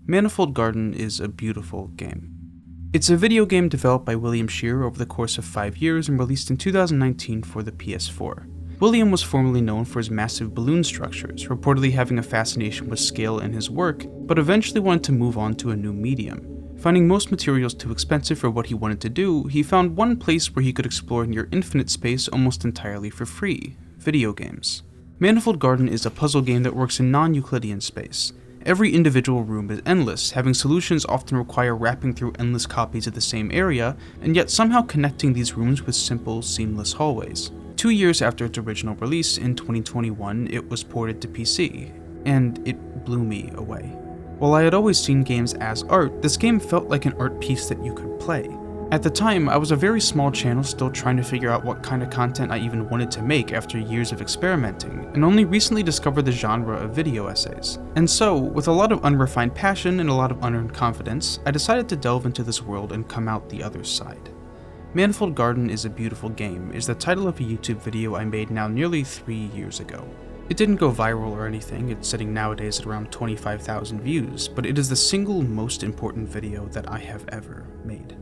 Manifold Garden is a beautiful game. It's a video game developed by William Scheer over the course of 5 years and released in 2019 for the PS4. William was formerly known for his massive balloon structures, reportedly having a fascination with scale in his work, but eventually wanted to move on to a new medium. Finding most materials too expensive for what he wanted to do, he found one place where he could explore near infinite space almost entirely for free: video games. Manifold Garden is a puzzle game that works in non-Euclidean space. Every individual room is endless, having solutions often require wrapping through endless copies of the same area, and yet somehow connecting these rooms with simple, seamless hallways. 2 years after its original release, in 2021, it was ported to PC, and it blew me away. While I had always seen games as art, this game felt like an art piece that you could play. At the time, I was a very small channel still trying to figure out what kind of content I even wanted to make after years of experimenting, and only recently discovered the genre of video essays. And so, with a lot of unrefined passion and a lot of unearned confidence, I decided to delve into this world and come out the other side. Manifold Garden is a Beautiful Game is the title of a YouTube video I made now nearly 3 years ago. It didn't go viral or anything, it's sitting nowadays at around 25,000 views, but it is the single most important video that I have ever made.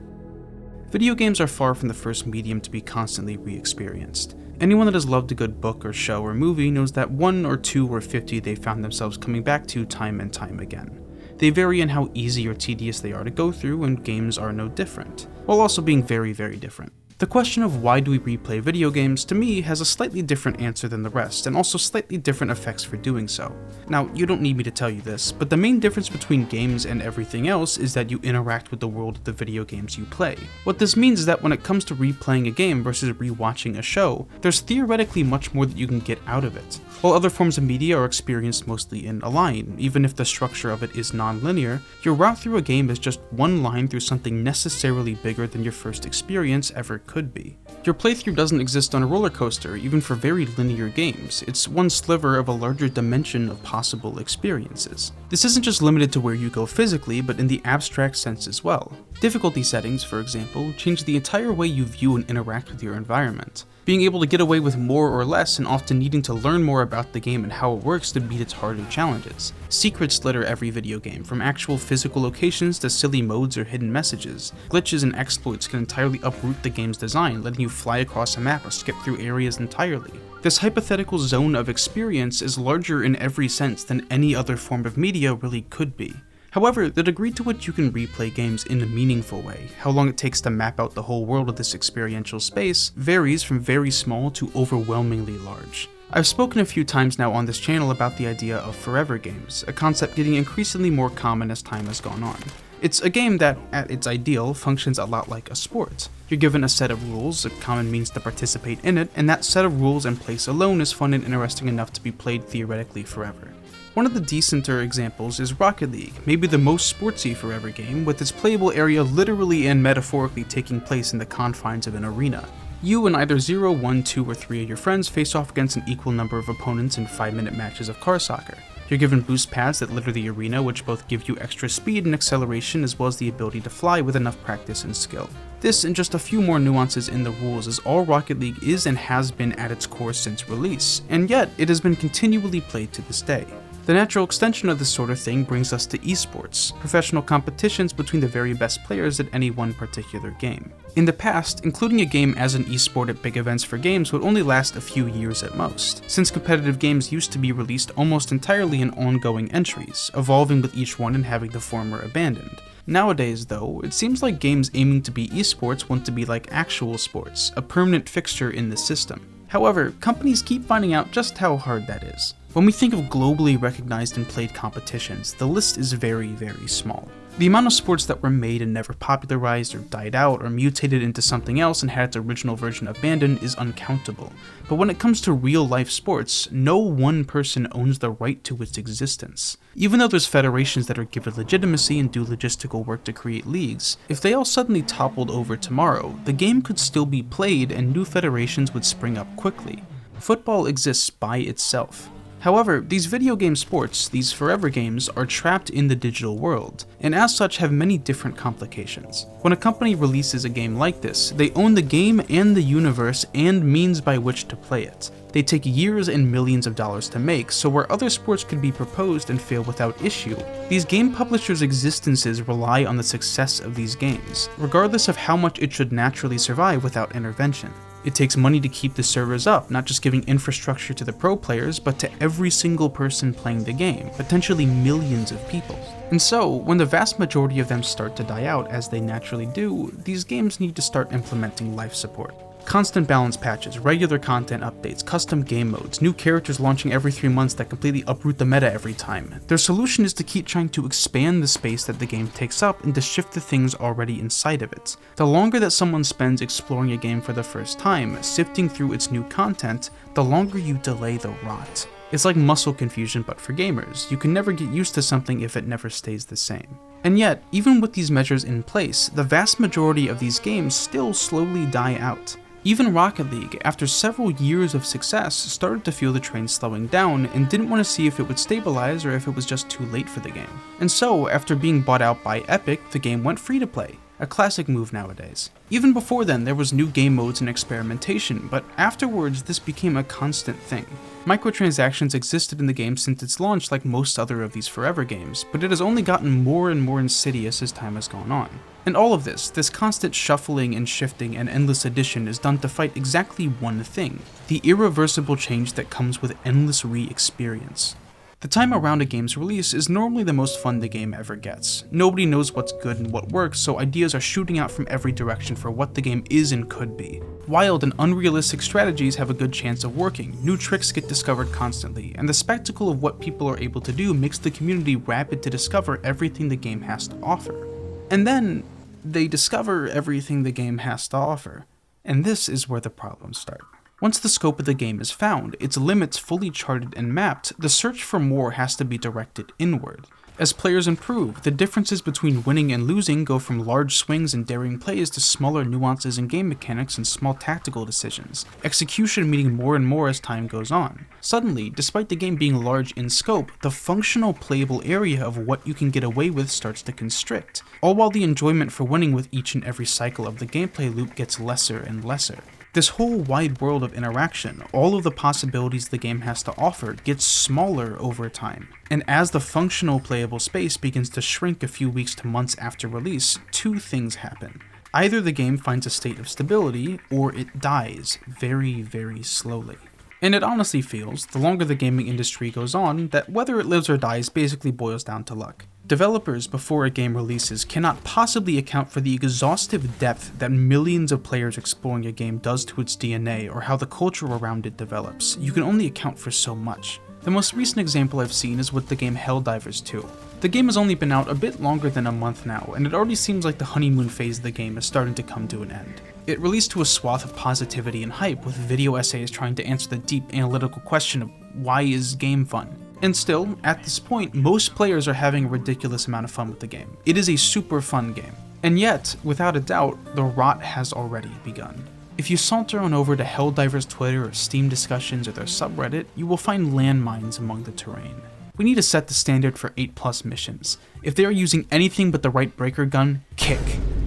Video games are far from the first medium to be constantly re-experienced. Anyone that has loved a good book or show or movie knows that 1 or 2 or 50 they found themselves coming back to time and time again. They vary in how easy or tedious they are to go through, and games are no different, while also being very, very different. The question of why do we replay video games, to me, has a slightly different answer than the rest, and also slightly different effects for doing so. Now, you don't need me to tell you this, but the main difference between games and everything else is that you interact with the world of the video games you play. What this means is that when it comes to replaying a game versus rewatching a show, there's theoretically much more that you can get out of it. While other forms of media are experienced mostly in a line, even if the structure of it is non-linear, your route through a game is just one line through something necessarily bigger than your first experience ever could be. Your playthrough doesn't exist on a roller coaster, even for very linear games. It's one sliver of a larger dimension of possible experiences. This isn't just limited to where you go physically, but in the abstract sense as well. Difficulty settings, for example, change the entire way you view and interact with your environment. Being able to get away with more or less and often needing to learn more about the game and how it works to beat its harder challenges. Secrets litter every video game, from actual physical locations to silly modes or hidden messages. Glitches and exploits can entirely uproot the game's design, letting you fly across a map or skip through areas entirely. This hypothetical zone of experience is larger in every sense than any other form of media really could be. However, the degree to which you can replay games in a meaningful way, how long it takes to map out the whole world of this experiential space, varies from very small to overwhelmingly large. I've spoken a few times now on this channel about the idea of forever games, a concept getting increasingly more common as time has gone on. It's a game that, at its ideal, functions a lot like a sport. You're given a set of rules, a common means to participate in it, and that set of rules and place alone is fun and interesting enough to be played theoretically forever. One of the decenter examples is Rocket League, maybe the most sportsy forever game, with its playable area literally and metaphorically taking place in the confines of an arena. You and either 0, 1, 2, or 3 of your friends face off against an equal number of opponents in 5-minute matches of car soccer. You're given boost pads that litter the arena, which both give you extra speed and acceleration as well as the ability to fly with enough practice and skill. This and just a few more nuances in the rules is all Rocket League is and has been at its core since release, and yet it has been continually played to this day. The natural extension of this sort of thing brings us to esports, professional competitions between the very best players at any one particular game. In the past, including a game as an esport at big events for games would only last a few years at most, since competitive games used to be released almost entirely in ongoing entries, evolving with each one and having the former abandoned. Nowadays, though, it seems like games aiming to be esports want to be like actual sports, a permanent fixture in the system. However, companies keep finding out just how hard that is. When we think of globally recognized and played competitions, the list is very, very small. The amount of sports that were made and never popularized or died out or mutated into something else and had its original version abandoned is uncountable. But when it comes to real-life sports, no one person owns the right to its existence. Even though there's federations that are given legitimacy and do logistical work to create leagues, if they all suddenly toppled over tomorrow, the game could still be played and new federations would spring up quickly. Football exists by itself. However, these video game sports, these forever games, are trapped in the digital world, and as such have many different complications. When a company releases a game like this, they own the game and the universe and means by which to play it. They take years and millions of dollars to make, so where other sports could be proposed and fail without issue, these game publishers' existences rely on the success of these games, regardless of how much it should naturally survive without intervention. It takes money to keep the servers up, not just giving infrastructure to the pro players, but to every single person playing the game, potentially millions of people. And so, when the vast majority of them start to die out, as they naturally do, these games need to start implementing life support. Constant balance patches, regular content updates, custom game modes, new characters launching every 3 months that completely uproot the meta every time. Their solution is to keep trying to expand the space that the game takes up and to shift the things already inside of it. The longer that someone spends exploring a game for the first time, sifting through its new content, the longer you delay the rot. It's like muscle confusion but for gamers. You can never get used to something if it never stays the same. And yet, even with these measures in place, the vast majority of these games still slowly die out. Even Rocket League, after several years of success, started to feel the train slowing down and didn't want to see if it would stabilize or if it was just too late for the game. And so, after being bought out by Epic, the game went free to play. A classic move nowadays. Even before then, there was new game modes and experimentation, but afterwards this became a constant thing. Microtransactions existed in the game since its launch like most other of these forever games, but it has only gotten more and more insidious as time has gone on. And all of this constant shuffling and shifting and endless addition is done to fight exactly one thing, the irreversible change that comes with endless re-experience. The time around a game's release is normally the most fun the game ever gets. Nobody knows what's good and what works, so ideas are shooting out from every direction for what the game is and could be. Wild and unrealistic strategies have a good chance of working, new tricks get discovered constantly, and the spectacle of what people are able to do makes the community rabid to discover everything the game has to offer. And then, they discover everything the game has to offer. And this is where the problems start. Once the scope of the game is found, its limits fully charted and mapped, the search for more has to be directed inward. As players improve, the differences between winning and losing go from large swings and daring plays to smaller nuances in game mechanics and small tactical decisions, execution meaning more and more as time goes on. Suddenly, despite the game being large in scope, the functional playable area of what you can get away with starts to constrict, all while the enjoyment for winning with each and every cycle of the gameplay loop gets lesser and lesser. This whole wide world of interaction, all of the possibilities the game has to offer, gets smaller over time. And as the functional playable space begins to shrink a few weeks to months after release, two things happen. Either the game finds a state of stability, or it dies very, very slowly. And it honestly feels, the longer the gaming industry goes on, that whether it lives or dies basically boils down to luck. Developers, before a game releases, cannot possibly account for the exhaustive depth that millions of players exploring a game does to its DNA or how the culture around it develops. You can only account for so much. The most recent example I've seen is with the game Helldivers 2. The game has only been out a bit longer than a month now, and it already seems like the honeymoon phase of the game is starting to come to an end. It released to a swath of positivity and hype, with video essays trying to answer the deep analytical question of why is game fun? And still, at this point, most players are having a ridiculous amount of fun with the game. It is a super fun game. And yet, without a doubt, the rot has already begun. If you saunter on over to Helldivers Twitter or Steam discussions or their subreddit, you will find landmines among the terrain. We need to set the standard for 8+ missions. If they are using anything but the right breaker gun, kick.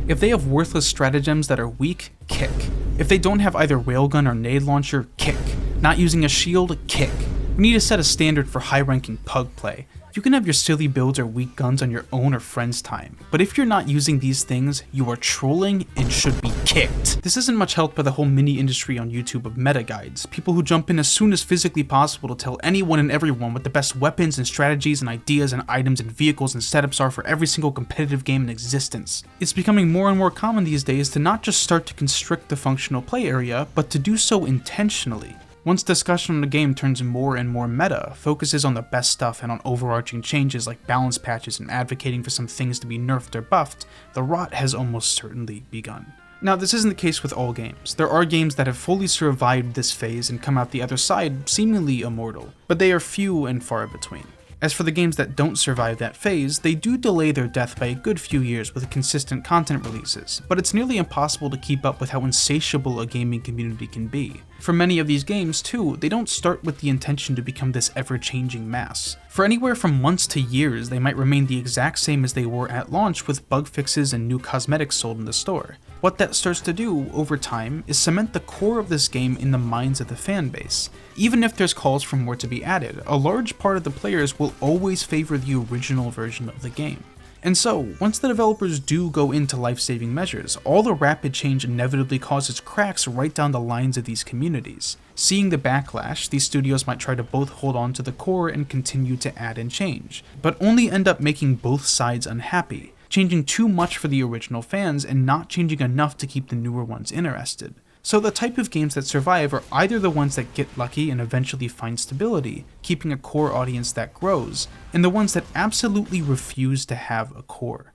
If they have worthless stratagems that are weak, kick. If they don't have either railgun or nade launcher, kick. Not using a shield, kick. We need to set a standard for high-ranking pug play. You can have your silly builds or weak guns on your own or friends' time, but if you're not using these things, you are trolling and should be kicked. This isn't much helped by the whole mini industry on YouTube of meta guides, people who jump in as soon as physically possible to tell anyone and everyone what the best weapons and strategies and ideas and items and vehicles and setups are for every single competitive game in existence. It's becoming more and more common these days to not just start to constrict the functional play area, but to do so intentionally. Once discussion on the game turns more and more meta, focuses on the best stuff and on overarching changes like balance patches and advocating for some things to be nerfed or buffed, the rot has almost certainly begun. Now, this isn't the case with all games. There are games that have fully survived this phase and come out the other side seemingly immortal, but they are few and far between. As for the games that don't survive that phase, they do delay their death by a good few years with consistent content releases, but it's nearly impossible to keep up with how insatiable a gaming community can be. For many of these games, too, they don't start with the intention to become this ever-changing mass. For anywhere from months to years, they might remain the exact same as they were at launch with bug fixes and new cosmetics sold in the store. What that starts to do, over time, is cement the core of this game in the minds of the fanbase. Even if there's calls for more to be added, a large part of the players will always favor the original version of the game. And so, once the developers do go into life-saving measures, all the rapid change inevitably causes cracks right down the lines of these communities. Seeing the backlash, these studios might try to both hold on to the core and continue to add and change, but only end up making both sides unhappy, changing too much for the original fans and not changing enough to keep the newer ones interested. So the type of games that survive are either the ones that get lucky and eventually find stability, keeping a core audience that grows, and the ones that absolutely refuse to have a core.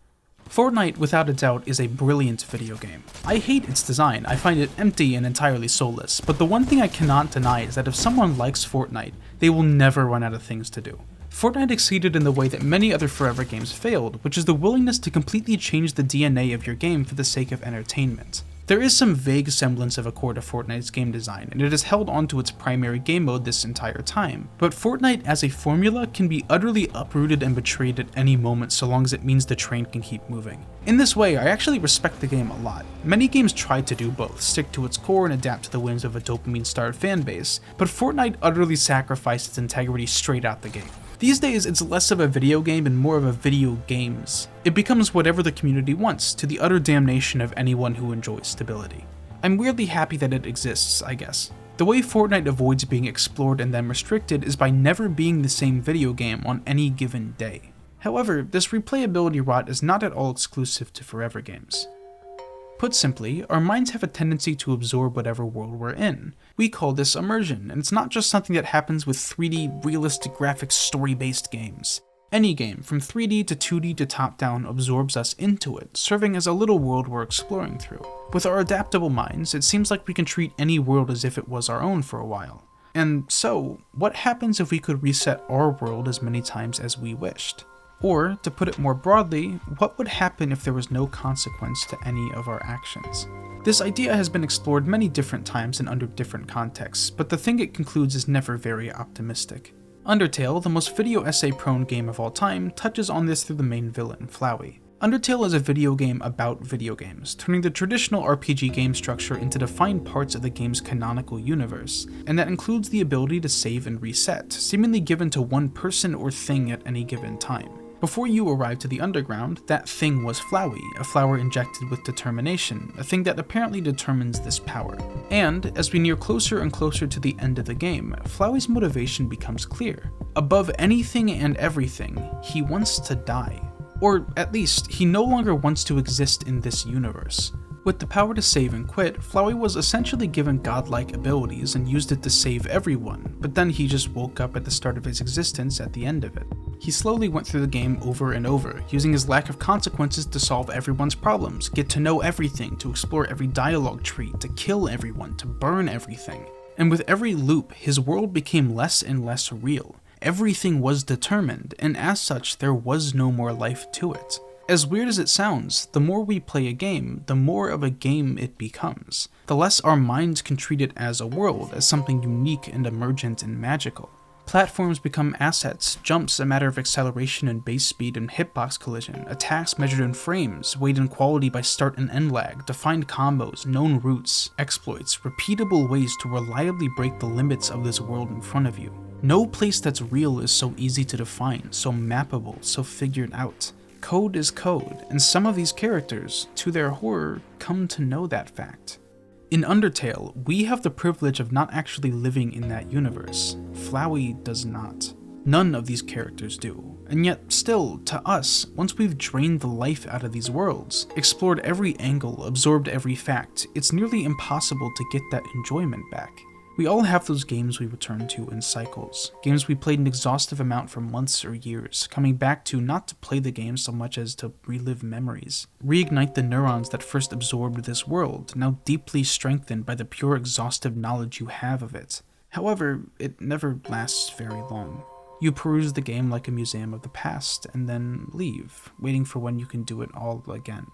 Fortnite, without a doubt, is a brilliant video game. I hate its design, I find it empty and entirely soulless, but the one thing I cannot deny is that if someone likes Fortnite, they will never run out of things to do. Fortnite exceeded in the way that many other forever games failed, which is the willingness to completely change the DNA of your game for the sake of entertainment. There is some vague semblance of a core to Fortnite's game design, and it has held onto its primary game mode this entire time, but Fortnite as a formula can be utterly uprooted and betrayed at any moment so long as it means the train can keep moving. In this way, I actually respect the game a lot. Many games try to do both, stick to its core and adapt to the whims of a dopamine-starved fanbase, but Fortnite utterly sacrificed its integrity straight out the gate. These days, it's less of a video game and more of a video games. It becomes whatever the community wants, to the utter damnation of anyone who enjoys stability. I'm weirdly happy that it exists, I guess. The way Fortnite avoids being explored and then restricted is by never being the same video game on any given day. However, this replayability rot is not at all exclusive to forever games. Put simply, our minds have a tendency to absorb whatever world we're in. We call this immersion, and it's not just something that happens with 3D, realistic graphics, story-based games. Any game, from 3D to 2D to top-down, absorbs us into it, serving as a little world we're exploring through. With our adaptable minds, it seems like we can treat any world as if it was our own for a while. And so, what happens if we could reset our world as many times as we wished? Or, to put it more broadly, what would happen if there was no consequence to any of our actions? This idea has been explored many different times and under different contexts, but the thing it concludes is never very optimistic. Undertale, the most video essay-prone game of all time, touches on this through the main villain, Flowey. Undertale is a video game about video games, turning the traditional RPG game structure into defined parts of the game's canonical universe, and that includes the ability to save and reset, seemingly given to one person or thing at any given time. Before you arrived to the underground, that thing was Flowey, a flower injected with determination, a thing that apparently determines this power. And, as we near closer and closer to the end of the game, Flowey's motivation becomes clear. Above anything and everything, he wants to die. Or, at least, he no longer wants to exist in this universe. With the power to save and quit, Flowey was essentially given godlike abilities and used it to save everyone, but then he just woke up at the start of his existence at the end of it. He slowly went through the game over and over, using his lack of consequences to solve everyone's problems, get to know everything, to explore every dialogue tree, to kill everyone, to burn everything. And with every loop, his world became less and less real. Everything was determined, and as such, there was no more life to it. As weird as it sounds, the more we play a game, the more of a game it becomes. The less our minds can treat it as a world, as something unique and emergent and magical. Platforms become assets, jumps a matter of acceleration and base speed and hitbox collision, attacks measured in frames, weighed in quality by start and end lag, defined combos, known routes, exploits, repeatable ways to reliably break the limits of this world in front of you. No place that's real is so easy to define, so mappable, so figured out. Code is code, and some of these characters, to their horror, come to know that fact. In Undertale, we have the privilege of not actually living in that universe. Flowey does not. None of these characters do. And yet, still, to us, once we've drained the life out of these worlds, explored every angle, absorbed every fact, it's nearly impossible to get that enjoyment back. We all have those games we return to in cycles, games we played an exhaustive amount for months or years, coming back to not to play the game so much as to relive memories, reignite the neurons that first absorbed this world, now deeply strengthened by the pure exhaustive knowledge you have of it. However, it never lasts very long. You peruse the game like a museum of the past, and then leave, waiting for when you can do it all again.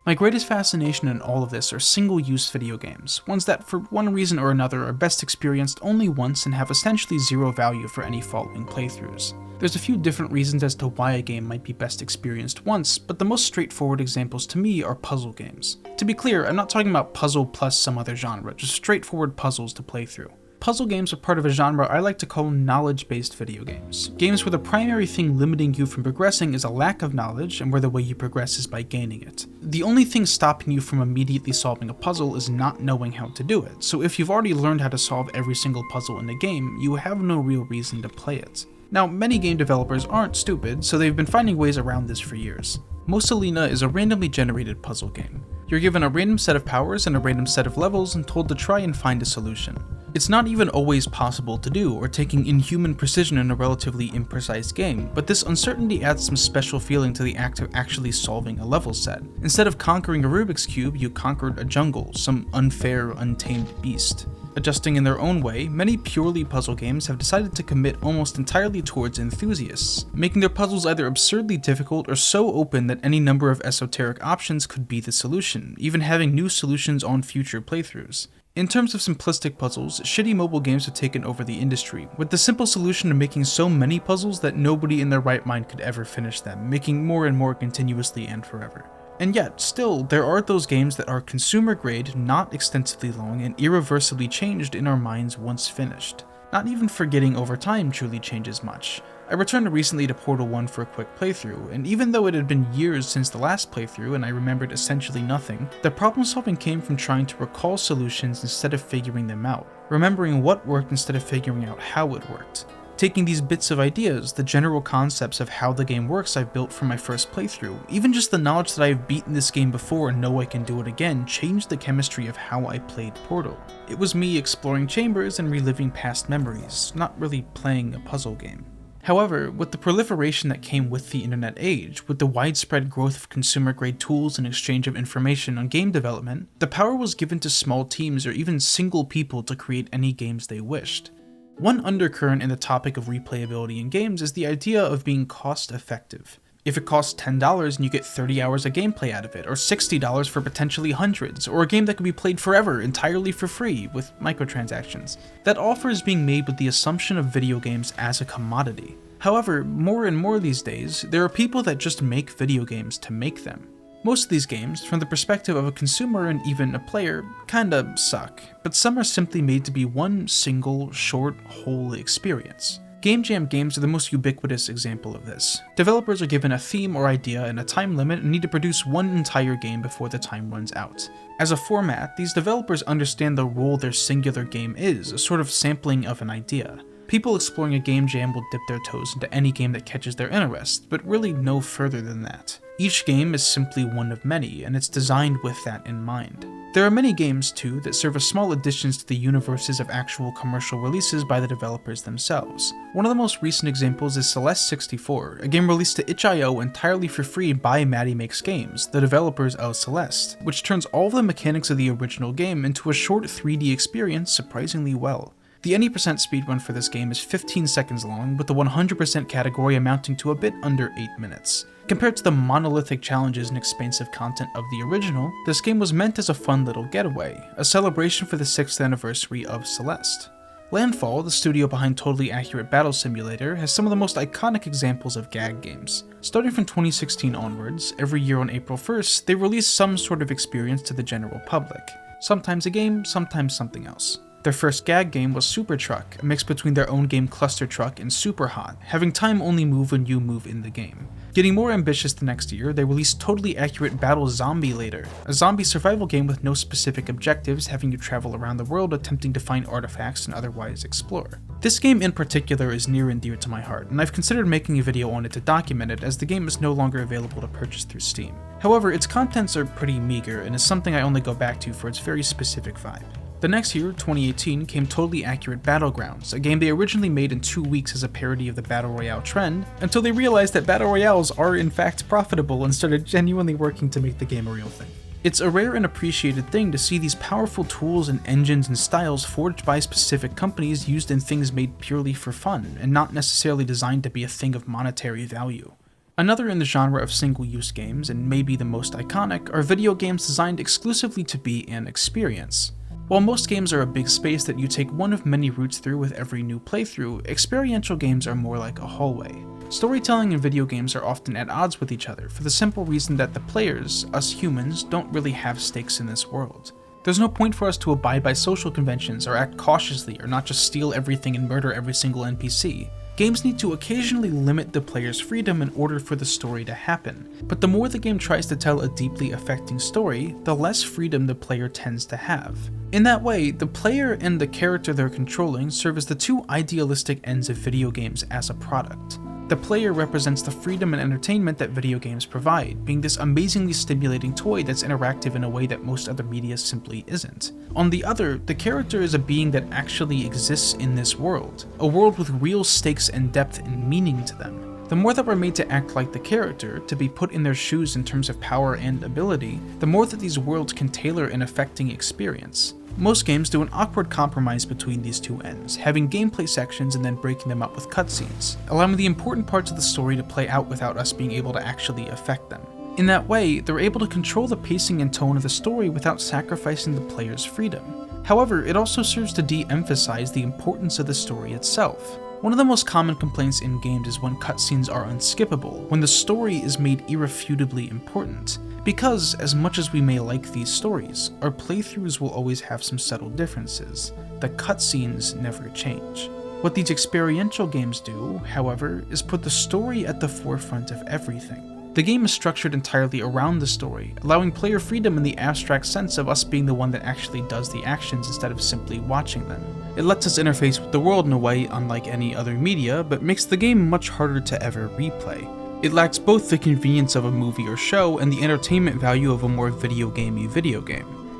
My greatest fascination in all of this are single-use video games, ones that for one reason or another are best experienced only once and have essentially zero value for any following playthroughs. There's a few different reasons as to why a game might be best experienced once, but the most straightforward examples to me are puzzle games. To be clear, I'm not talking about puzzle plus some other genre, just straightforward puzzles to play through. Puzzle games are part of a genre I like to call knowledge-based video games. Games where the primary thing limiting you from progressing is a lack of knowledge, and where the way you progress is by gaining it. The only thing stopping you from immediately solving a puzzle is not knowing how to do it, so if you've already learned how to solve every single puzzle in the game, you have no real reason to play it. Now, many game developers aren't stupid, so they've been finding ways around this for years. Mosalina is a randomly generated puzzle game. You're given a random set of powers and a random set of levels and told to try and find a solution. It's not even always possible to do, or taking inhuman precision in a relatively imprecise game, but this uncertainty adds some special feeling to the act of actually solving a level set. Instead of conquering a Rubik's Cube, you conquered a jungle, some unfair, untamed beast. Adjusting in their own way, many purely puzzle games have decided to commit almost entirely towards enthusiasts, making their puzzles either absurdly difficult or so open that any number of esoteric options could be the solution, even having new solutions on future playthroughs. In terms of simplistic puzzles, shitty mobile games have taken over the industry, with the simple solution of making so many puzzles that nobody in their right mind could ever finish them, making more and more continuously and forever. And yet, still, there are those games that are consumer grade, not extensively long, and irreversibly changed in our minds once finished. Not even forgetting over time truly changes much. I returned recently to Portal 1 for a quick playthrough, and even though it had been years since the last playthrough and I remembered essentially nothing, the problem solving came from trying to recall solutions instead of figuring them out, remembering what worked instead of figuring out how it worked. Taking these bits of ideas, the general concepts of how the game works I've built from my first playthrough, even just the knowledge that I've beaten this game before and know I can do it again, changed the chemistry of how I played Portal. It was me exploring chambers and reliving past memories, not really playing a puzzle game. However, with the proliferation that came with the internet age, with the widespread growth of consumer-grade tools and exchange of information on game development, the power was given to small teams or even single people to create any games they wished. One undercurrent in the topic of replayability in games is the idea of being cost-effective. If it costs $10 and you get 30 hours of gameplay out of it, or $60 for potentially hundreds, or a game that can be played forever entirely for free with microtransactions. That offer is being made with the assumption of video games as a commodity. However, more and more these days, there are people that just make video games to make them. Most of these games, from the perspective of a consumer and even a player, kinda suck, but some are simply made to be one single, short, whole experience. Game Jam games are the most ubiquitous example of this. Developers are given a theme or idea and a time limit and need to produce one entire game before the time runs out. As a format, these developers understand the role their singular game is, a sort of sampling of an idea. People exploring a game jam will dip their toes into any game that catches their interest, but really no further than that. Each game is simply one of many, and it's designed with that in mind. There are many games, too, that serve as small additions to the universes of actual commercial releases by the developers themselves. One of the most recent examples is Celeste 64, a game released to itch.io entirely for free by Maddie Makes Games, the developers of Celeste, which turns all of the mechanics of the original game into a short 3D experience surprisingly well. The any percent speedrun for this game is 15 seconds long, with the 100% category amounting to a bit under 8 minutes. Compared to the monolithic challenges and expansive content of the original, this game was meant as a fun little getaway, a celebration for the 6th anniversary of Celeste. Landfall, the studio behind Totally Accurate Battle Simulator, has some of the most iconic examples of gag games. Starting from 2016 onwards, every year on April 1st, they release some sort of experience to the general public. Sometimes a game, sometimes something else. Their first gag game was Super Truck, a mix between their own game Cluster Truck and Super Hot, having time only move when you move in the game. Getting more ambitious the next year, they released Totally Accurate Battle Zombie later, a zombie survival game with no specific objectives, having you travel around the world attempting to find artifacts and otherwise explore. This game in particular is near and dear to my heart, and I've considered making a video on it to document it as the game is no longer available to purchase through Steam. However, its contents are pretty meager and is something I only go back to for its very specific vibe. The next year, 2018, came Totally Accurate Battlegrounds, a game they originally made in 2 weeks as a parody of the Battle Royale trend, until they realized that Battle Royales are in fact profitable and started genuinely working to make the game a real thing. It's a rare and appreciated thing to see these powerful tools and engines and styles forged by specific companies used in things made purely for fun, and not necessarily designed to be a thing of monetary value. Another in the genre of single-use games, and maybe the most iconic, are video games designed exclusively to be an experience. While most games are a big space that you take one of many routes through with every new playthrough, experiential games are more like a hallway. Storytelling and video games are often at odds with each other for the simple reason that the players, us humans, don't really have stakes in this world. There's no point for us to abide by social conventions or act cautiously or not just steal everything and murder every single NPC. Games need to occasionally limit the player's freedom in order for the story to happen, but the more the game tries to tell a deeply affecting story, the less freedom the player tends to have. In that way, the player and the character they're controlling serve as the two idealistic ends of video games as a product. The player represents the freedom and entertainment that video games provide, being this amazingly stimulating toy that's interactive in a way that most other media simply isn't. On the other, the character is a being that actually exists in this world, a world with real stakes and depth and meaning to them. The more that we're made to act like the character, to be put in their shoes in terms of power and ability, the more that these worlds can tailor an affecting experience. Most games do an awkward compromise between these two ends, having gameplay sections and then breaking them up with cutscenes, allowing the important parts of the story to play out without us being able to actually affect them. In that way, they're able to control the pacing and tone of the story without sacrificing the player's freedom. However, it also serves to de-emphasize the importance of the story itself. One of the most common complaints in games is when cutscenes are unskippable, when the story is made irrefutably important. Because, as much as we may like these stories, our playthroughs will always have some subtle differences. The cutscenes never change. What these experiential games do, however, is put the story at the forefront of everything. The game is structured entirely around the story, allowing player freedom in the abstract sense of us being the one that actually does the actions instead of simply watching them. It lets us interface with the world in a way unlike any other media, but makes the game much harder to ever replay. It lacks both the convenience of a movie or show and the entertainment value of a more video game.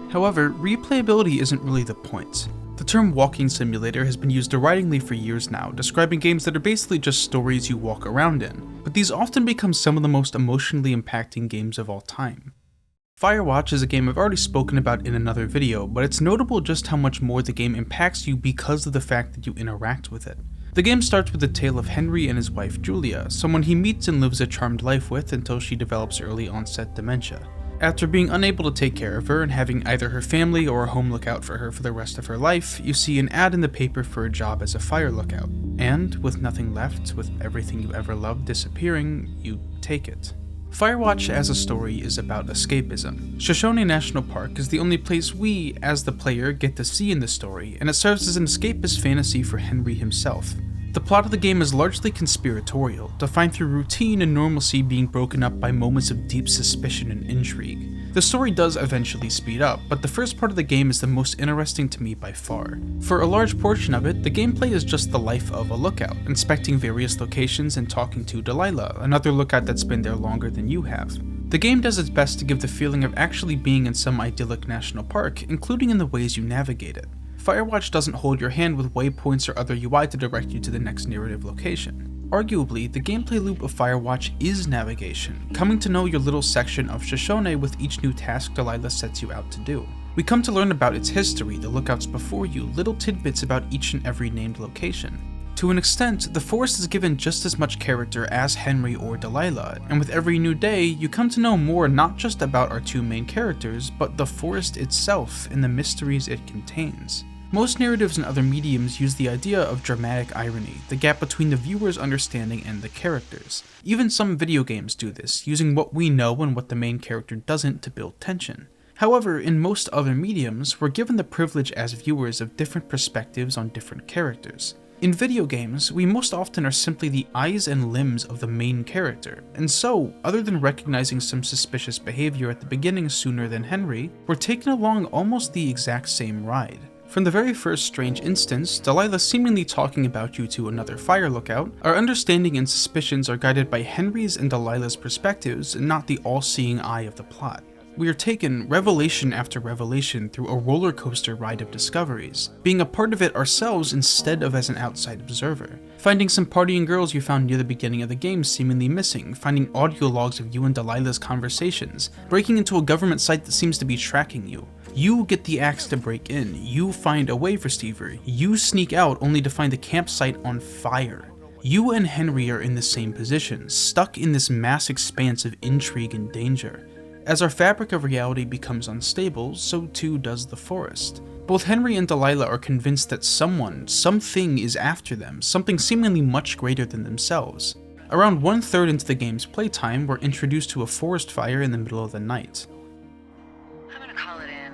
However, replayability isn't really the point. The term walking simulator has been used deridingly for years now, describing games that are basically just stories you walk around in, but these often become some of the most emotionally impacting games of all time. Firewatch is a game I've already spoken about in another video, but it's notable just how much more the game impacts you because of the fact that you interact with it. The game starts with the tale of Henry and his wife Julia, someone he meets and lives a charmed life with until she develops early onset dementia. After being unable to take care of her and having either her family or a home look out for her for the rest of her life, you see an ad in the paper for a job as a fire lookout. And, with nothing left, with everything you ever loved disappearing, you take it. Firewatch as a story is about escapism. Shoshone National Park is the only place we, as the player, get to see in the story, and it serves as an escapist fantasy for Henry himself. The plot of the game is largely conspiratorial, defined through routine and normalcy being broken up by moments of deep suspicion and intrigue. The story does eventually speed up, but the first part of the game is the most interesting to me by far. For a large portion of it, the gameplay is just the life of a lookout, inspecting various locations and talking to Delilah, another lookout that's been there longer than you have. The game does its best to give the feeling of actually being in some idyllic national park, including in the ways you navigate it. Firewatch doesn't hold your hand with waypoints or other UI to direct you to the next narrative location. Arguably, the gameplay loop of Firewatch is navigation, coming to know your little section of Shoshone with each new task Delilah sets you out to do. We come to learn about its history, the lookouts before you, little tidbits about each and every named location. To an extent, the forest is given just as much character as Henry or Delilah, and with every new day, you come to know more not just about our two main characters, but the forest itself and the mysteries it contains. Most narratives in other mediums use the idea of dramatic irony, the gap between the viewer's understanding and the characters. Even some video games do this, using what we know and what the main character doesn't to build tension. However, in most other mediums, we're given the privilege as viewers of different perspectives on different characters. In video games, we most often are simply the eyes and limbs of the main character, and so, other than recognizing some suspicious behavior at the beginning sooner than Henry, we're taken along almost the exact same ride. From the very first strange instance, Delilah seemingly talking about you to another fire lookout, our understanding and suspicions are guided by Henry's and Delilah's perspectives and not the all-seeing eye of the plot. We are taken revelation after revelation through a roller coaster ride of discoveries, being a part of it ourselves instead of as an outside observer. Finding some partying girls you found near the beginning of the game seemingly missing, finding audio logs of you and Delilah's conversations, breaking into a government site that seems to be tracking you. You get the axe to break in, you find a wave receiver, you sneak out only to find the campsite on fire. You and Henry are in the same position, stuck in this mass expanse of intrigue and danger. As our fabric of reality becomes unstable, so too does the forest. Both Henry and Delilah are convinced that something is after them, something seemingly much greater than themselves. Around 1/3 into the game's playtime, we're introduced to a forest fire in the middle of the night. I'm gonna call it in.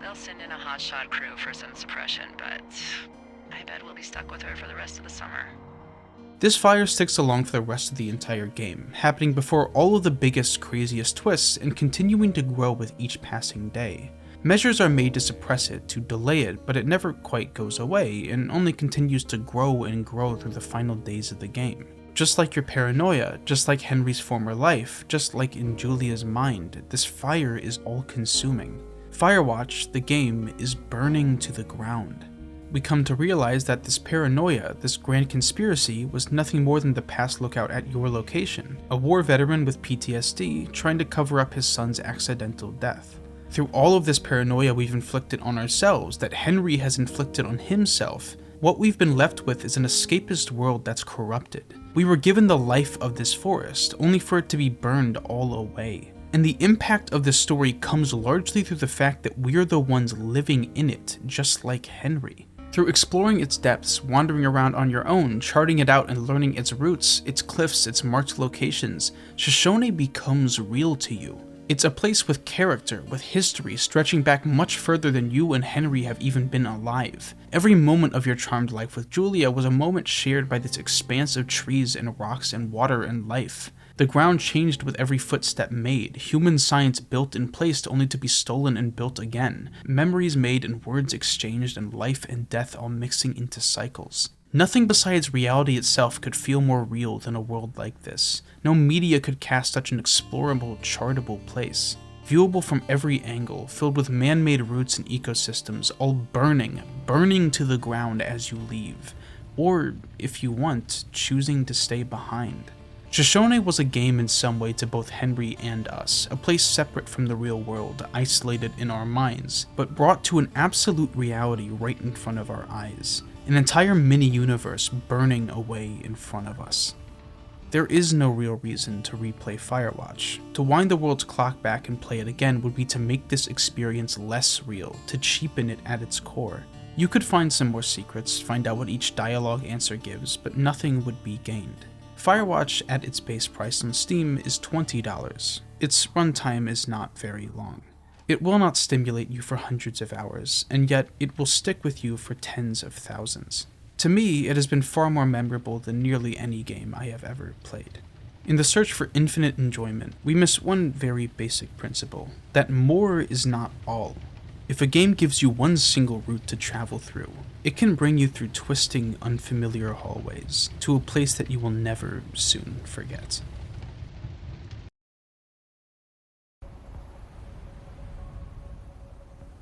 They'll send in a hotshot crew for some suppression, but I bet we'll be stuck with her for the rest of the summer. This fire sticks along for the rest of the entire game, happening before all of the biggest, craziest twists and continuing to grow with each passing day. Measures are made to suppress it, to delay it, but it never quite goes away, and only continues to grow and grow through the final days of the game. Just like your paranoia, just like Henry's former life, just like in Julia's mind, this fire is all-consuming. Firewatch, the game, is burning to the ground. We come to realize that this paranoia, this grand conspiracy, was nothing more than the past lookout at your location, a war veteran with PTSD trying to cover up his son's accidental death. Through all of this paranoia we've inflicted on ourselves, that Henry has inflicted on himself, what we've been left with is an escapist world that's corrupted. We were given the life of this forest, only for it to be burned all away. And the impact of this story comes largely through the fact that we're the ones living in it, just like Henry. Through exploring its depths, wandering around on your own, charting it out and learning its routes, its cliffs, its marked locations, Shoshone becomes real to you. It's a place with character, with history, stretching back much further than you and Henry have even been alive. Every moment of your charmed life with Julia was a moment shared by this expanse of trees and rocks and water and life. The ground changed with every footstep made, human science built and placed only to be stolen and built again, memories made and words exchanged and life and death all mixing into cycles. Nothing besides reality itself could feel more real than a world like this. No media could cast such an explorable, chartable place. Viewable from every angle, filled with man-made routes and ecosystems, all burning to the ground as you leave. Or, if you want, choosing to stay behind. Shoshone was a game in some way to both Henry and us, a place separate from the real world, isolated in our minds, but brought to an absolute reality right in front of our eyes. An entire mini-universe burning away in front of us. There is no real reason to replay Firewatch. To wind the world's clock back and play it again would be to make this experience less real, to cheapen it at its core. You could find some more secrets, find out what each dialogue answer gives, but nothing would be gained. Firewatch at its base price on Steam is $20. Its runtime is not very long. It will not stimulate you for hundreds of hours, and yet it will stick with you for tens of thousands. To me, it has been far more memorable than nearly any game I have ever played. In the search for infinite enjoyment, we miss one very basic principle, that more is not all. If a game gives you one single route to travel through, it can bring you through twisting, unfamiliar hallways, to a place that you will never soon forget.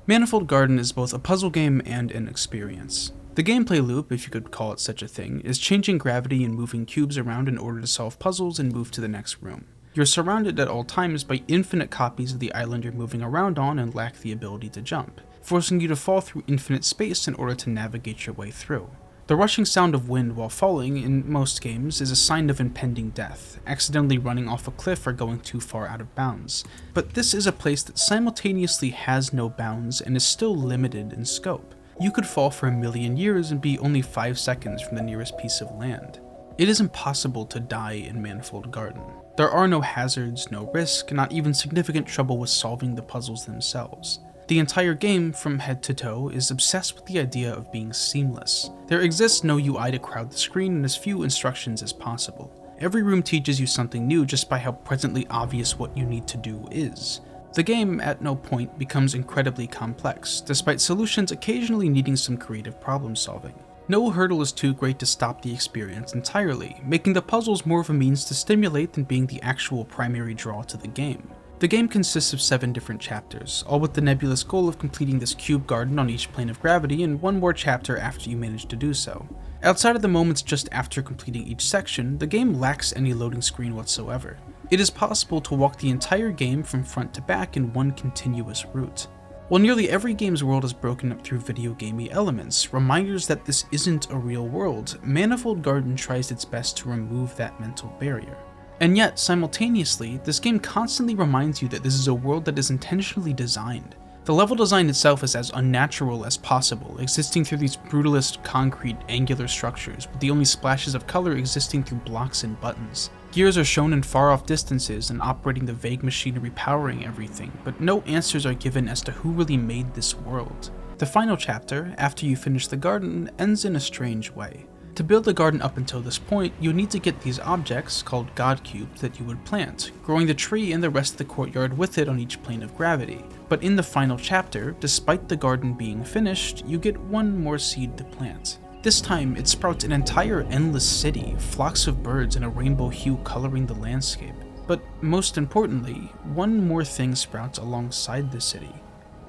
Manifold Garden is both a puzzle game and an experience. The gameplay loop, if you could call it such a thing, is changing gravity and moving cubes around in order to solve puzzles and move to the next room. You're surrounded at all times by infinite copies of the island you're moving around on and lack the ability to jump, forcing you to fall through infinite space in order to navigate your way through. The rushing sound of wind while falling, in most games, is a sign of impending death, accidentally running off a cliff or going too far out of bounds. But this is a place that simultaneously has no bounds and is still limited in scope. You could fall for 1,000,000 years and be only 5 seconds from the nearest piece of land. It is impossible to die in Manifold Garden. There are no hazards, no risk, not even significant trouble with solving the puzzles themselves. The entire game, from head to toe, is obsessed with the idea of being seamless. There exists no UI to crowd the screen and as few instructions as possible. Every room teaches you something new just by how presently obvious what you need to do is. The game, at no point, becomes incredibly complex, despite solutions occasionally needing some creative problem solving. No hurdle is too great to stop the experience entirely, making the puzzles more of a means to stimulate than being the actual primary draw to the game. The game consists of 7 different chapters, all with the nebulous goal of completing this cube garden on each plane of gravity and one more chapter after you manage to do so. Outside of the moments just after completing each section, the game lacks any loading screen whatsoever. It is possible to walk the entire game from front to back in one continuous route. While nearly every game's world is broken up through video gamey elements, reminders that this isn't a real world, Manifold Garden tries its best to remove that mental barrier. And yet, simultaneously, this game constantly reminds you that this is a world that is intentionally designed. The level design itself is as unnatural as possible, existing through these brutalist, concrete, angular structures, with the only splashes of color existing through blocks and buttons. Gears are shown in far-off distances and operating the vague machinery powering everything, but no answers are given as to who really made this world. The final chapter, after you finish the garden, ends in a strange way. To build the garden up until this point, you need to get these objects, called God Cubes, that you would plant, growing the tree and the rest of the courtyard with it on each plane of gravity. But in the final chapter, despite the garden being finished, you get one more seed to plant. This time, it sprouts an entire endless city, flocks of birds and a rainbow hue coloring the landscape. But most importantly, one more thing sprouts alongside the city,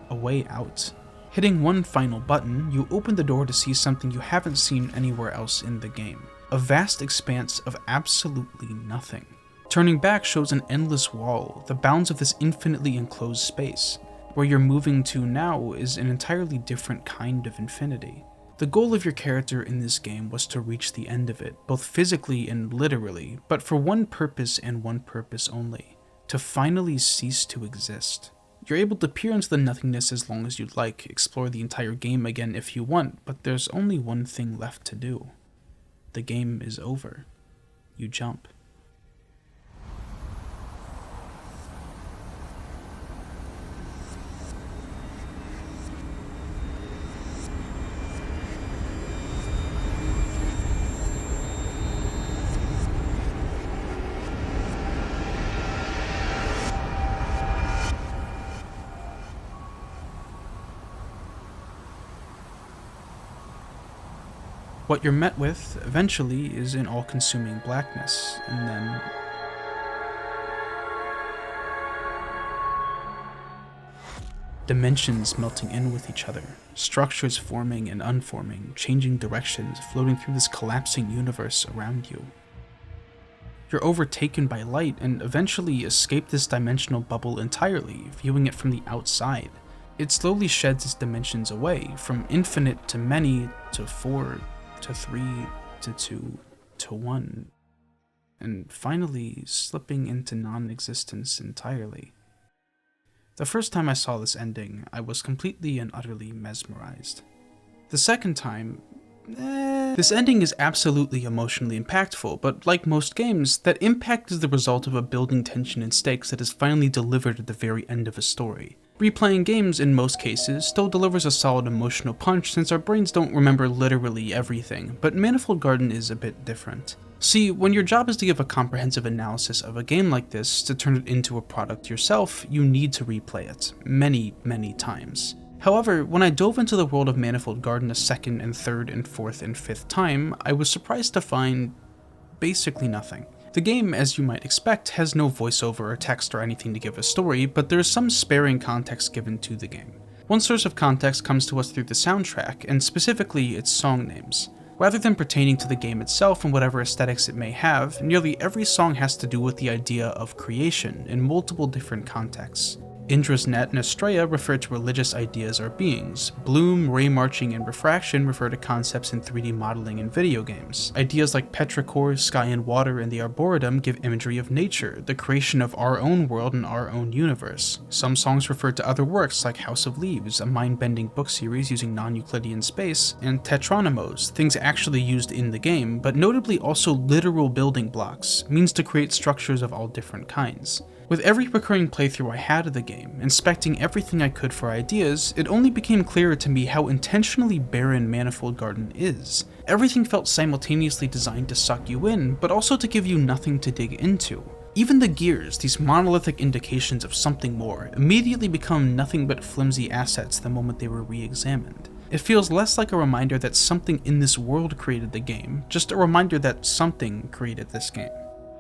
a way out. Hitting one final button, you open the door to see something you haven't seen anywhere else in the game. A vast expanse of absolutely nothing. Turning back shows an endless wall, the bounds of this infinitely enclosed space. Where you're moving to now is an entirely different kind of infinity. The goal of your character in this game was to reach the end of it, both physically and literally, but for one purpose and one purpose only: to finally cease to exist. You're able to peer into the nothingness as long as you'd like, explore the entire game again if you want, but there's only one thing left to do. The game is over. You jump. What you're met with, eventually, is an all-consuming blackness, and then... dimensions melting in with each other, structures forming and unforming, changing directions, floating through this collapsing universe around you. You're overtaken by light and eventually escape this dimensional bubble entirely, viewing it from the outside. It slowly sheds its dimensions away, from infinite to many, to 4, to 3, to 2, to 1, and finally slipping into non-existence entirely. The first time I saw this ending, I was completely and utterly mesmerized. The second time, this ending is absolutely emotionally impactful, but like most games, that impact is the result of a building tension and stakes that is finally delivered at the very end of a story. Replaying games, in most cases, still delivers a solid emotional punch since our brains don't remember literally everything, but Manifold Garden is a bit different. See, when your job is to give a comprehensive analysis of a game like this, to turn it into a product yourself, you need to replay it, many, many times. However, when I dove into the world of Manifold Garden a second and third and fourth and fifth time, I was surprised to find basically nothing. The game, as you might expect, has no voiceover or text or anything to give a story, but there is some sparing context given to the game. One source of context comes to us through the soundtrack, and specifically its song names. Rather than pertaining to the game itself and whatever aesthetics it may have, nearly every song has to do with the idea of creation in multiple different contexts. Indra's Net and Estrella refer to religious ideas or beings. Bloom, ray marching, and refraction refer to concepts in 3D modeling in video games. Ideas like petrichor, sky and water, and the arboretum give imagery of nature, the creation of our own world and our own universe. Some songs refer to other works like House of Leaves, a mind-bending book series using non-Euclidean space, and tetronymos, things actually used in the game, but notably also literal building blocks, means to create structures of all different kinds. With every recurring playthrough I had of the game, inspecting everything I could for ideas, it only became clearer to me how intentionally barren Manifold Garden is. Everything felt simultaneously designed to suck you in, but also to give you nothing to dig into. Even the gears, these monolithic indications of something more, immediately become nothing but flimsy assets the moment they were re-examined. It feels less like a reminder that something in this world created the game, just a reminder that something created this game.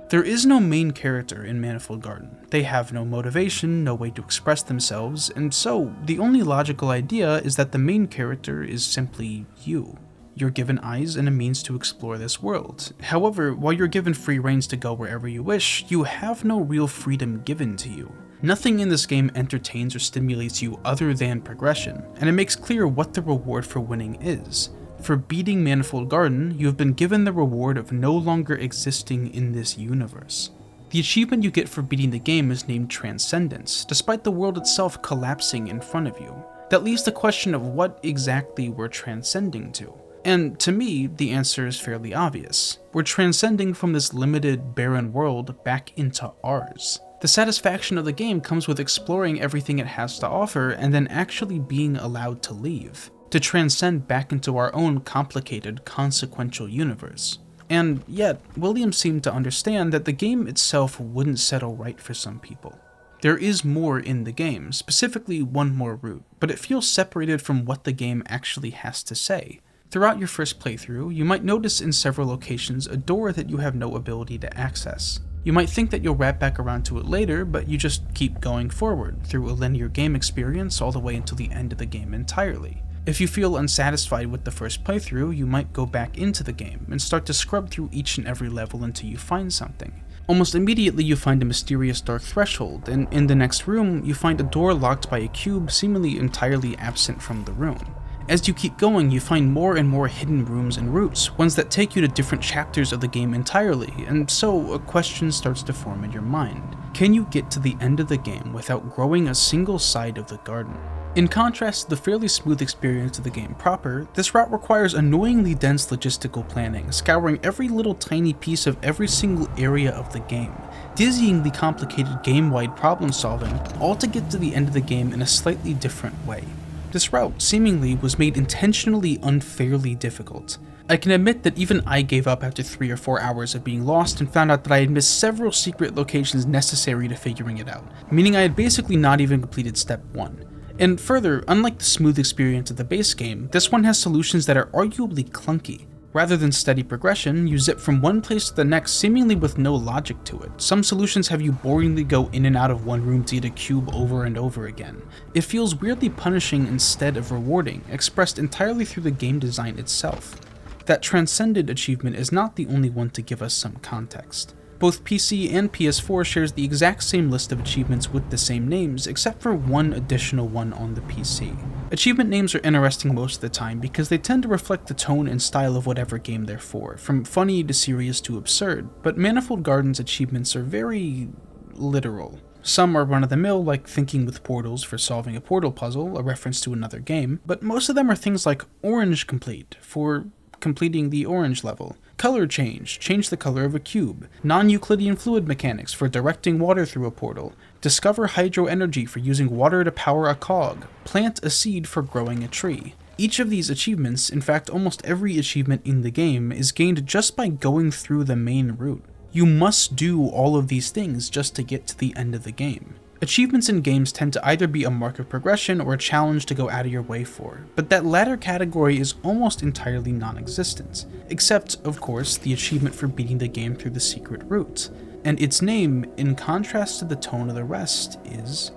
There is no main character in Manifold Garden. They have no motivation, no way to express themselves, and so the only logical idea is that the main character is simply you. You're given eyes and a means to explore this world. However, while you're given free reins to go wherever you wish, you have no real freedom given to you. Nothing in this game entertains or stimulates you other than progression, and it makes clear what the reward for winning is. For beating Manifold Garden, you have been given the reward of no longer existing in this universe. The achievement you get for beating the game is named Transcendence, despite the world itself collapsing in front of you. That leaves the question of what exactly we're transcending to. And to me, the answer is fairly obvious. We're transcending from this limited, barren world back into ours. The satisfaction of the game comes with exploring everything it has to offer and then actually being allowed to leave, to transcend back into our own complicated, consequential universe. And yet, Williams seemed to understand that the game itself wouldn't settle right for some people. There is more in the game, specifically one more route, but it feels separated from what the game actually has to say. Throughout your first playthrough, you might notice in several locations a door that you have no ability to access. You might think that you'll wrap back around to it later, but you just keep going forward through a linear game experience all the way until the end of the game entirely. If you feel unsatisfied with the first playthrough, you might go back into the game and start to scrub through each and every level until you find something. Almost immediately you find a mysterious dark threshold, and in the next room you find a door locked by a cube seemingly entirely absent from the room. As you keep going, you find more and more hidden rooms and routes, ones that take you to different chapters of the game entirely, and so a question starts to form in your mind. Can you get to the end of the game without growing a single side of the garden? In contrast to the fairly smooth experience of the game proper, this route requires annoyingly dense logistical planning, scouring every little tiny piece of every single area of the game, dizzyingly complicated game-wide problem solving, all to get to the end of the game in a slightly different way. This route, seemingly, was made intentionally unfairly difficult. I can admit that even I gave up after 3 or 4 hours of being lost and found out that I had missed several secret locations necessary to figuring it out, meaning I had basically not even completed step 1. And further, unlike the smooth experience of the base game, this one has solutions that are arguably clunky. Rather than steady progression, you zip from one place to the next seemingly with no logic to it. Some solutions have you boringly go in and out of one room to get a cube over and over again. It feels weirdly punishing instead of rewarding, expressed entirely through the game design itself. That Transcended achievement is not the only one to give us some context. Both PC and PS4 shares the exact same list of achievements with the same names, except for one additional one on the PC. Achievement names are interesting most of the time because they tend to reflect the tone and style of whatever game they're for, from funny to serious to absurd, but Manifold Garden's achievements are very literal. Some are run-of-the-mill, like thinking with portals for solving a portal puzzle, a reference to another game, but most of them are things like Orange Complete, for completing the orange level, Color change the color of a cube, non-Euclidean fluid mechanics for directing water through a portal, discover hydro energy for using water to power a cog, plant a seed for growing a tree. Each of these achievements, in fact almost every achievement in the game, is gained just by going through the main route. You must do all of these things just to get to the end of the game. Achievements in games tend to either be a mark of progression or a challenge to go out of your way for, but that latter category is almost entirely non-existent, except, of course, the achievement for beating the game through the secret route. And its name, in contrast to the tone of the rest, is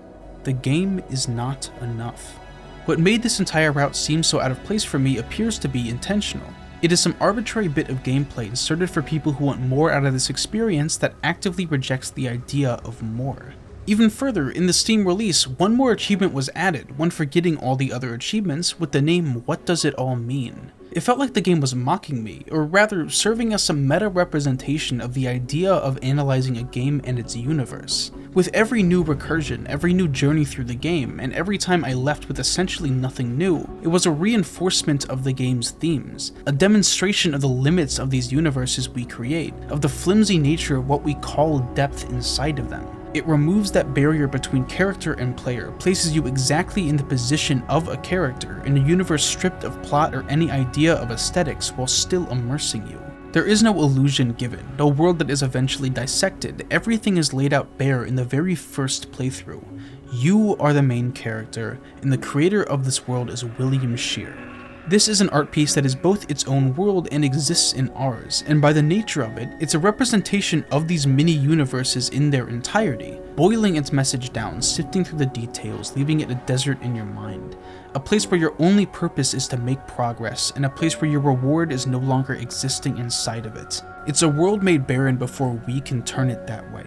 The Game Is Not Enough. What made this entire route seem so out of place for me appears to be intentional. It is some arbitrary bit of gameplay inserted for people who want more out of this experience that actively rejects the idea of more. Even further, in the Steam release, one more achievement was added, one for getting all the other achievements, with the name What Does It All Mean? It felt like the game was mocking me, or rather serving as some meta-representation of the idea of analyzing a game and its universe. With every new recursion, every new journey through the game, and every time I left with essentially nothing new, it was a reinforcement of the game's themes, a demonstration of the limits of these universes we create, of the flimsy nature of what we call depth inside of them. It removes that barrier between character and player, places you exactly in the position of a character in a universe stripped of plot or any idea of aesthetics while still immersing you. There is no illusion given, no world that is eventually dissected, everything is laid out bare in the very first playthrough. You are the main character, and the creator of this world is William Shear. This is an art piece that is both its own world and exists in ours, and by the nature of it, it's a representation of these mini-universes in their entirety, boiling its message down, sifting through the details, leaving it a desert in your mind. A place where your only purpose is to make progress, and a place where your reward is no longer existing inside of it. It's a world made barren before we can turn it that way.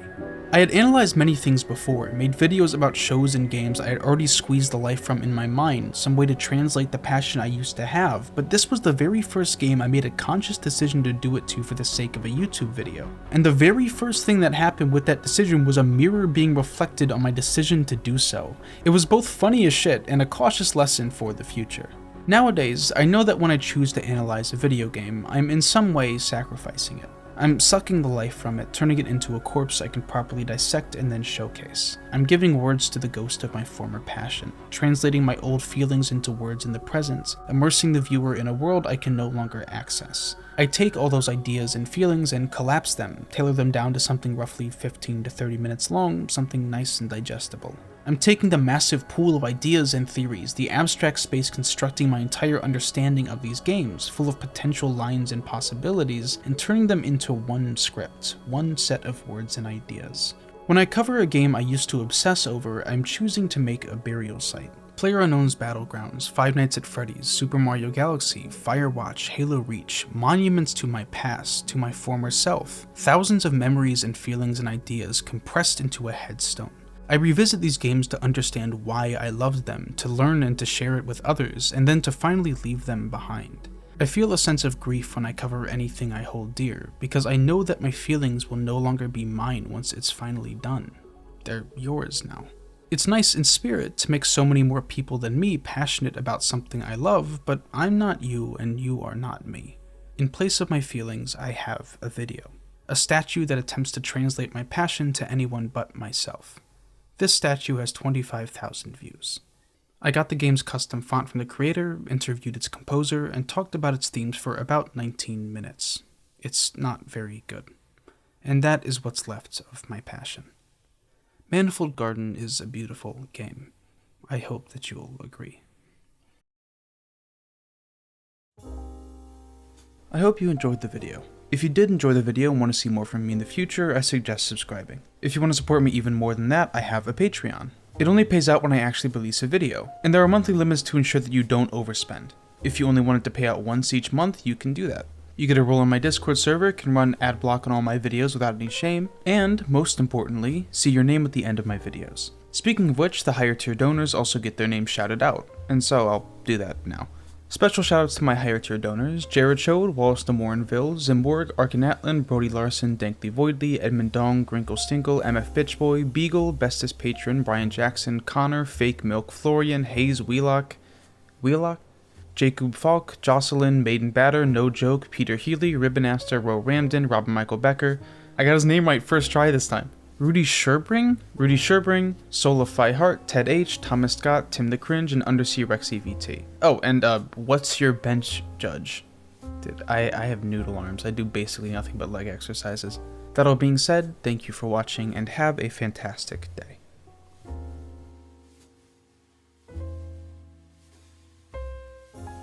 I had analyzed many things before, made videos about shows and games I had already squeezed the life from in my mind, some way to translate the passion I used to have, but this was the very first game I made a conscious decision to do it to for the sake of a YouTube video. And the very first thing that happened with that decision was a mirror being reflected on my decision to do so. It was both funny as shit and a cautious lesson for the future. Nowadays, I know that when I choose to analyze a video game, I'm in some way sacrificing it. I'm sucking the life from it, turning it into a corpse I can properly dissect and then showcase. I'm giving words to the ghost of my former passion, translating my old feelings into words in the present, immersing the viewer in a world I can no longer access. I take all those ideas and feelings and collapse them, tailor them down to something roughly 15 to 30 minutes long, something nice and digestible. I'm taking the massive pool of ideas and theories, the abstract space constructing my entire understanding of these games, full of potential lines and possibilities, and turning them into one script, one set of words and ideas. When I cover a game I used to obsess over, I'm choosing to make a burial site. PlayerUnknown's Battlegrounds, Five Nights at Freddy's, Super Mario Galaxy, Firewatch, Halo Reach, monuments to my past, to my former self, thousands of memories and feelings and ideas compressed into a headstone. I revisit these games to understand why I loved them, to learn and to share it with others, and then to finally leave them behind. I feel a sense of grief when I cover anything I hold dear, because I know that my feelings will no longer be mine once it's finally done. They're yours now. It's nice in spirit to make so many more people than me passionate about something I love, but I'm not you and you are not me. In place of my feelings, I have a video. A statue that attempts to translate my passion to anyone but myself. This statue has 25,000 views. I got the game's custom font from the creator, interviewed its composer, and talked about its themes for about 19 minutes. It's not very good. And that is what's left of my passion. Manifold Garden is a beautiful game. I hope that you'll agree. I hope you enjoyed the video. If you did enjoy the video and want to see more from me in the future, I suggest subscribing. If you want to support me even more than that, I have a Patreon. It only pays out when I actually release a video, and there are monthly limits to ensure that you don't overspend. If you only wanted to pay out once each month, you can do that. You get a role on my Discord server, can run ad block on all my videos without any shame, and, most importantly, see your name at the end of my videos. Speaking of which, the higher tier donors also get their names shouted out, and so I'll do that now. Special shoutouts to my higher tier donors: Jared Chode, Wallace de Morinville, Zimborg, Arkanatlan, Brody Larson, Dankley Voidley, Edmund Dong, Grinkle Stinkle, MF Bitchboy, Beagle, Bestest Patron, Brian Jackson, Connor, Fake Milk, Florian, Hayes Wheelock, Jacob Falk, Jocelyn, Maiden Batter, No Joke, Peter Healy, Ribbonaster, Ro Ramden, Robin Michael Becker. I got his name right first try this time. Rudy Sherbring, Solify Heart, Ted H, Thomas Scott, Tim the Cringe, and Undersea Rex EVT. Oh, and what's your bench judge? Dude, I have noodle arms. I do basically nothing but leg exercises. That all being said, thank you for watching and have a fantastic day.